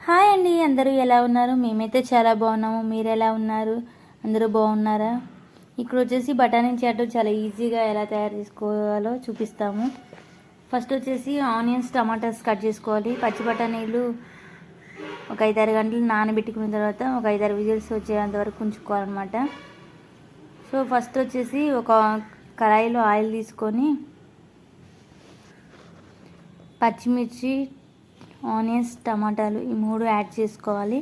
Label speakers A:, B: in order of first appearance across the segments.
A: Hi అండి, అందరూ ఎలా ఉన్నారు? మేమైతే చాలా బాగున్నాము. మీరు ఎలా ఉన్నారు? అందరూ బాగున్నారా? ఇక్కడ వచ్చేసి బఠానీ చాట్ చాలా ఈజీగా ఎలా తయారు చేసుకోవాలో చూపిస్తాము. ఫస్ట్ వచ్చేసి ఆనియన్స్, టమాటాస్ కట్ చేసుకోవాలి. పచ్చి బఠానీలు ఒక 5-6 గంటలు నానబెట్టుకున్న తర్వాత ఒక 5-6 విజిల్స్ వచ్చేంత వరకు ఉంచుకోవాలన్నమాట. సో ఫస్ట్ వచ్చేసి ఒక కడాయిలో ఆయిల్ తీసుకొని పచ్చిమిర్చి, ఆనియన్స్, టమాటాలు ఈ 3 యాడ్ చేసుకోవాలి.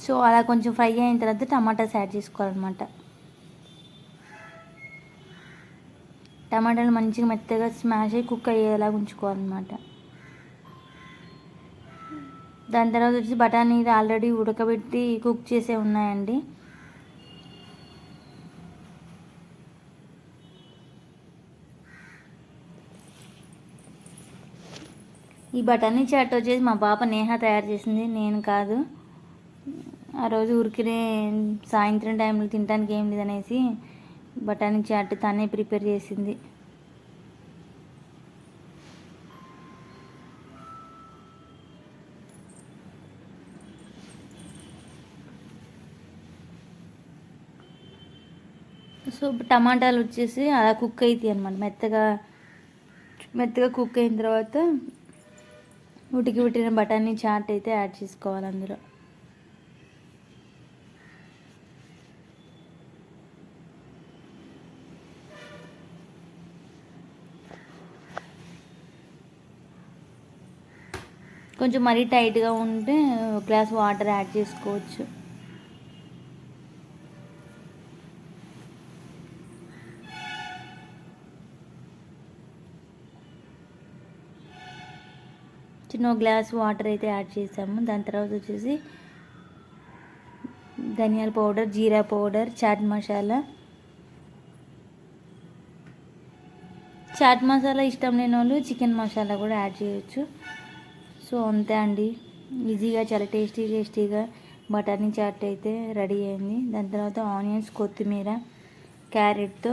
A: సో అలా కొంచెం ఫ్రై అయిన తర్వాత టమాటాస్ యాడ్ చేసుకోవాలన్నమాట. టమాటాలు మంచిగా మెత్తగా స్మాష్ అయ్యి కుక్ అయ్యేలా ఉంచుకోవాలన్నమాట. దాని తర్వాత వచ్చి బఠానీలు ఆల్రెడీ ఉడకబెట్టి కుక్ చేసే ఉన్నాయండి. ఈ బఠానీ చాట్ వచ్చేసి మా పాప నేహ తయారు చేసింది, నేను కాదు. ఆ రోజు ఊరికినే సాయంత్రం టైంలో తినడానికి ఏం లేదనేసి బఠానీ చాట్ తనే ప్రిపేర్ చేసింది. సో టమాటాలు వచ్చేసి అలా కుక్ అవుతాయి అన్నమాట. మెత్తగా కుక్ అయిన తర్వాత ఉడికి పెట్టిన బఠానీ చాట్ అయితే యాడ్ చేసుకోవాలి అందులో. కొంచెం మరీ టైట్గా ఉంటే ఒక గ్లాస్ వాటర్ యాడ్ చేసుకోవచ్చు. చిన్న గ్లాస్ వాటర్ అయితే యాడ్ చేసాము. దాని తర్వాత వచ్చేసి ధనియాల పౌడర్, జీరా పౌడర్, చాట్ మసాలా ఇష్టం లేని వాళ్ళు చికెన్ మసాలా కూడా యాడ్ చేయొచ్చు. సో అంతే అండి, ఈజీగా చాలా టేస్టీగా బఠానీ చాట్ అయితే రెడీ అయింది. దాని తర్వాత ఆనియన్స్, కొత్తిమీర, క్యారెట్తో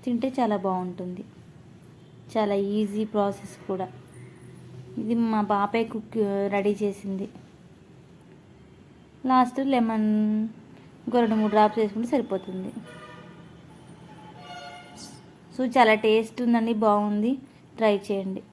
A: తింటే చాలా బాగుంటుంది. చాలా ఈజీ ప్రాసెస్ కూడా. ఇది మా పాపే రెడీ చేసింది. లాస్ట్ లెమన్ ఇంకో 2-3 డ్రాప్స్ వేసుకుంటే సరిపోతుంది. సో చాలా టేస్ట్ ఉందండి, బాగుంది, ట్రై చేయండి.